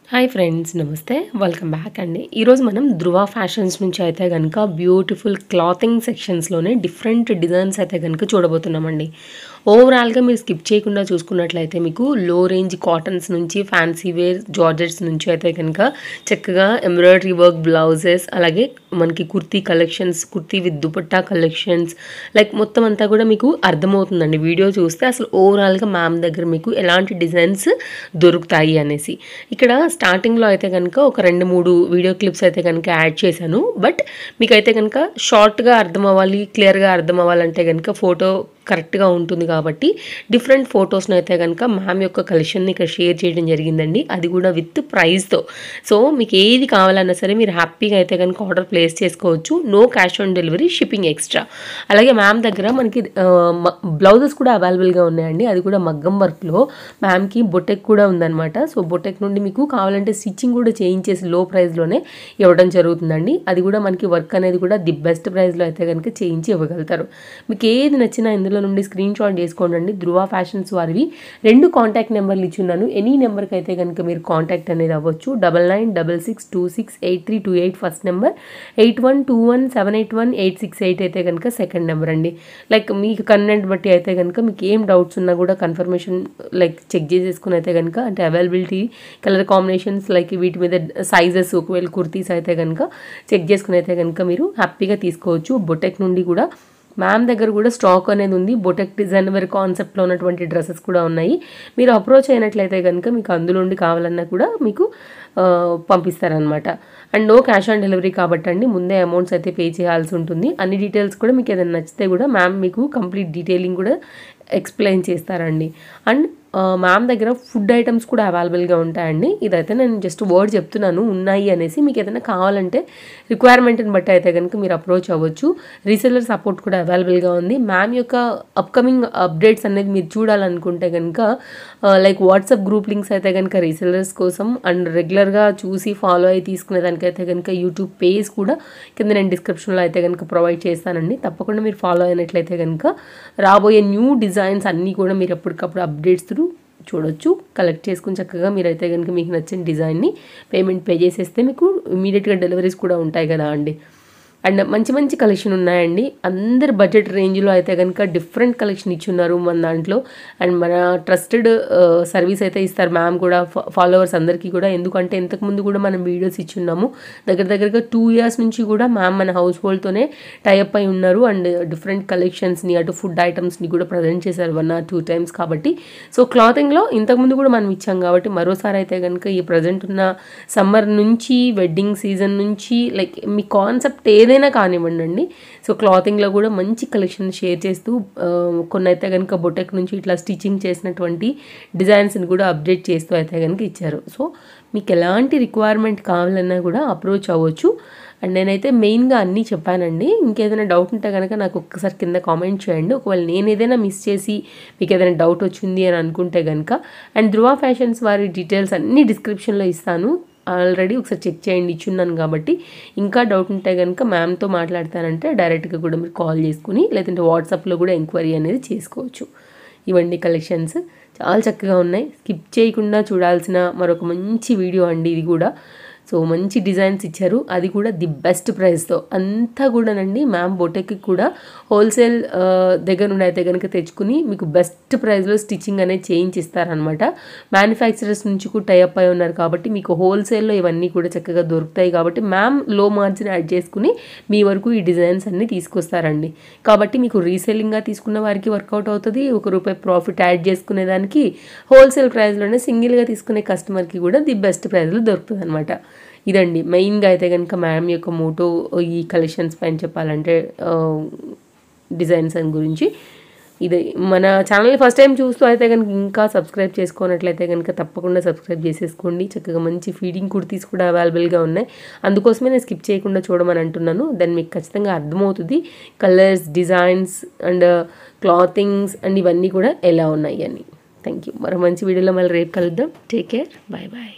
Hi friends, నమస్తే. Welcome back అండి. ఈరోజు మనం ధృవ ఫ్యాషన్స్ నుంచి అయితే కనుక బ్యూటిఫుల్ క్లాతింగ్ సెక్షన్స్లోనే డిఫరెంట్ డిజైన్స్ అయితే కనుక చూడబోతున్నామండి. ఓవరాల్గా మీరు స్కిప్ చేయకుండా చూసుకున్నట్లయితే మీకు లో రేంజ్ కాటన్స్ నుంచి ఫ్యాన్సీ వేర్ జార్జెట్స్ నుంచి అయితే కనుక చక్కగా ఎంబ్రాయిడరీ వర్క్ బ్లౌజెస్, అలాగే మనకి kurti collections, kurti with dupatta collections, like మొత్తం అంతా కూడా మీకు అర్థమవుతుందండి వీడియో చూస్తే అసలు ఓవరాల్గా మ్యామ్ దగ్గర మీకు ఎలాంటి డిజైన్స్ దొరుకుతాయి అనేసి. ఇక్కడ స్టార్టింగ్లో అయితే కనుక ఒక 2-3 వీడియో క్లిప్స్ అయితే కనుక యాడ్ చేశాను. బట్ మీకైతే కనుక షార్ట్గా అర్థం అవ్వాలి, క్లియర్గా అర్థం అవ్వాలంటే కనుక ఫోటో కరెక్ట్గా ఉంటుంది కాబట్టి డిఫరెంట్ ఫొటోస్ని అయితే కనుక మ్యామ్ యొక్క కలెక్షన్ని ఇక్కడ షేర్ చేయడం జరిగిందండి. అది కూడా విత్ ప్రైస్తో. సో మీకు ఏది కావాలన్నా సరే మీరు హ్యాపీగా అయితే కనుక ఆర్డర్ ప్లేస్ చేసుకోవచ్చు. No cash on delivery, shipping extra. అలాగే మ్యామ్ దగ్గర మనకి బ్లౌజెస్ కూడా అవైలబుల్గా ఉన్నాయండి. అది కూడా మగ్గం వర్క్లో మ్యామ్కి బొటెక్ కూడా ఉందన్నమాట. సో బొటెక్ నుండి మీకు కావాలంటే స్టిచ్చింగ్ కూడా చేయించేసి లో ప్రైస్లోనే ఇవ్వడం జరుగుతుందండి. అది కూడా మనకి వర్క్ అనేది కూడా ది బెస్ట్ ప్రైస్లో అయితే కనుక చేయించి ఇవ్వగలుగుతారు. మీకు ఏది నచ్చినా ఇందులో నుండి స్క్రీన్ షాట్ చేసుకోండి. ధృవ ఫ్యాషన్స్ వారివి 2 కాంటాక్ట్ నెంబర్లు ఇచ్చున్నాను. ఎనీ నెంబర్కి అయితే కనుక మీరు కాంటాక్ట్ అనేది అవ్వచ్చు. 9966268328 ఫస్ట్ నెంబర్, 8121781868 అయితే కనుక సెకండ్ నెంబర్ అండి. లైక్ మీకు కన్వెంట్ బట్టి అయితే కనుక మీకు ఏం డౌట్స్ ఉన్నా కూడా కన్ఫర్మేషన్ లైక్ చెక్ చేసేసుకుని అయితే కనుక, అంటే అవైలబిలిటీ, కలర్ కాంబినేషన్స్, లైక్ వీటి మీద సైజెస్, ఒకవేళ కుర్తీస్ అయితే కనుక చెక్ చేసుకుని అయితే కనుక మీరు హ్యాపీగా తీసుకోవచ్చు. బొటెక్ నుండి కూడా మ్యామ్ దగ్గర కూడా స్టాక్ అనేది ఉంది. బొటెక్ డిజైన్ వేర్ కాన్సెప్ట్లో ఉన్నటువంటి డ్రెస్సెస్ కూడా ఉన్నాయి. మీరు అప్రోచ్ అయినట్లయితే కనుక మీకు అందులో నుండి కావాలన్నా కూడా మీకు పంపిస్తారనమాట. And no cash on delivery కాబట్టి అండి ముందే అమౌంట్స్ అయితే పే చేయాల్సి ఉంటుంది. అన్ని డీటెయిల్స్ కూడా మీకు ఏదైనా నచ్చితే కూడా మ్యామ్ మీకు కంప్లీట్ డీటెయిలింగ్ కూడా ఎక్స్ప్లెయిన్ చేస్తారండి. అండ్ మ్యామ్ దగ్గర ఫుడ్ ఐటమ్స్ కూడా అవైలబుల్గా ఉంటాయండి. ఇదైతే నేను జస్ట్ వర్డ్ చెప్తున్నాను ఉన్నాయి అనేసి. మీకు ఏదైనా కావాలంటే రిక్వైర్మెంట్ని బట్టి అయితే కనుక మీరు అప్రోచ్ అవ్వచ్చు. రీసెల్లర్ సపోర్ట్ కూడా అవైలబుల్గా ఉంది. మ్యామ్ యొక్క అప్కమింగ్ అప్డేట్స్ అనేది మీరు చూడాలనుకుంటే కనుక లైక్ వాట్సాప్ గ్రూప్ లింక్స్ అయితే కనుక రీసెల్లర్స్ కోసం, అండ్ రెగ్యులర్గా చూసి ఫాలో అయ్యి తీసుకునే దానికైతే కనుక యూట్యూబ్ పేజ్ కూడా కింద నేను డిస్క్రిప్షన్లో అయితే కనుక ప్రొవైడ్ చేస్తానండి. తప్పకుండా మీరు ఫాలో అయినట్లయితే కనుక రాబోయే న్యూ డిజైన్స్ అన్నీ కూడా మీరు ఎప్పటికప్పుడు అప్డేట్స్ చూడొచ్చు. కలెక్ట్ చేసుకుని చక్కగా మీరైతే కనుక మీకు నచ్చిన డిజైన్ని పేమెంట్ పే చేసేస్తే మీకు ఇమీడియట్గా డెలివరీస్ కూడా ఉంటాయి కదా అండి. అండ్ మంచి మంచి కలెక్షన్ ఉన్నాయండి. అందరు బడ్జెట్ రేంజ్లో అయితే కనుక డిఫరెంట్ కలెక్షన్ ఇచ్చున్నారు మన దాంట్లో. అండ్ మన ట్రస్టెడ్ సర్వీస్ అయితే ఇస్తారు మ్యామ్ కూడా ఫాలోవర్స్ అందరికీ కూడా. ఎందుకంటే ఇంతకుముందు కూడా మనం వీడియోస్ ఇచ్చున్నాము. దగ్గరగా 2 years నుంచి కూడా మ్యామ్ మన హౌస్ హోల్డ్తోనే టైఅప్ అయి ఉన్నారు. అండ్ డిఫరెంట్ కలెక్షన్స్ని, అటు ఫుడ్ ఐటమ్స్ని కూడా ప్రజెంట్ చేశారు 1 or 2 times కాబట్టి. సో క్లాతింగ్లో ఇంతకుముందు కూడా మనం ఇచ్చాం కాబట్టి మరోసారి అయితే కనుక ఈ ప్రజెంట్ ఉన్న సమ్మర్ నుంచి, వెడ్డింగ్ సీజన్ నుంచి, లైక్ మీ కాన్సెప్ట్ ఏదైనా కానివ్వండి. సో క్లాతింగ్లో కూడా మంచి కలెక్షన్ షేర్ చేస్తూ కొన్ని అయితే కనుక బొటెక్ నుంచి ఇట్లా స్టిచ్చింగ్ చేసినటువంటి డిజైన్స్ని కూడా అప్డేట్ చేస్తూ అయితే కనుక ఇచ్చారు. సో మీకు ఎలాంటి రిక్వైర్మెంట్ కావాలన్నా కూడా అప్రోచ్ అవ్వచ్చు. అండ్ నేనైతే మెయిన్గా అన్నీ చెప్పానండి. ఇంకేదైనా డౌట్ ఉంటే కనుక నాకు ఒక్కసారి కింద కామెంట్ చేయండి. ఒకవేళ నేను ఏదైనా మిస్ చేసి మీకు ఏదైనా డౌట్ వచ్చింది అని అనుకుంటే కనుక. అండ్ ధృవ ఫ్యాషన్స్ వారి డీటెయిల్స్ అన్నీ డిస్క్రిప్షన్లో ఇస్తాను. ఆల్రెడీ ఒకసారి చెక్ చేయండి, ఇచ్చున్నాను కాబట్టి. ఇంకా డౌట్ ఉంటే కనుక మ్యామ్తో మాట్లాడతానంటే డైరెక్ట్గా కూడా మీరు కాల్ చేసుకుని, లేదంటే వాట్సాప్లో కూడా ఎంక్వైరీ అనేది చేసుకోవచ్చు. ఇవన్నీ కలెక్షన్స్ చాలా చక్కగా ఉన్నాయి. స్కిప్ చేయకుండా చూడాల్సిన మరొక మంచి వీడియో అండి ఇది కూడా. సో మంచి డిజైన్స్ ఇచ్చారు, అది కూడా ది బెస్ట్ ప్రైస్తో. అంతా కూడానండి మ్యామ్ బొటెక్కి కూడా హోల్సేల్ దగ్గర నుండి అయితే కనుక తెచ్చుకుని మీకు బెస్ట్ ప్రైస్లో స్టిచ్చింగ్ అనేది చేయించిస్తారనమాట. మ్యానుఫ్యాక్చరర్స్ నుంచి కూడా టైఅప్ అయి ఉన్నారు కాబట్టి మీకు హోల్సేల్లో ఇవన్నీ కూడా చక్కగా దొరుకుతాయి కాబట్టి మ్యామ్ లో మార్జిన్ యాడ్ చేసుకుని మీ వరకు ఈ డిజైన్స్ అన్నీ తీసుకొస్తారండి. కాబట్టి మీకు రీసేలింగ్గా తీసుకున్న వారికి వర్కౌట్ అవుతుంది. ₹1 ప్రాఫిట్ యాడ్ చేసుకునే దానికి హోల్సేల్ ప్రైస్లోనే సింగిల్గా తీసుకునే కస్టమర్కి కూడా ది బెస్ట్ ప్రైస్లో దొరుకుతుంది అనమాట. ఇదండి మెయిన్గా అయితే కనుక మ్యామ్ యొక్క మోటో ఈ కలెక్షన్స్ పైన చెప్పాలంటే డిజైన్స్ గురించి. ఇది మన ఛానల్ని ఫస్ట్ టైం చూస్తూ అయితే కనుక ఇంకా సబ్స్క్రైబ్ చేసుకున్నట్లయితే కనుక తప్పకుండా సబ్స్క్రైబ్ చేసేసుకోండి. చక్కగా మంచి ఫీడింగ్ కుర్తీస్ కూడా అవైలబుల్గా ఉన్నాయి. అందుకోసమే నేను స్కిప్ చేయకుండా చూడమని అంటున్నాను. దాన్ని మీకు ఖచ్చితంగా అర్థమవుతుంది colours, designs and clothings and ఇవన్నీ కూడా ఎలా ఉన్నాయి అని. Thank you. మరో మంచి వీడియోలో మళ్ళీ రేపు కలుద్దాం. Take care, bye bye.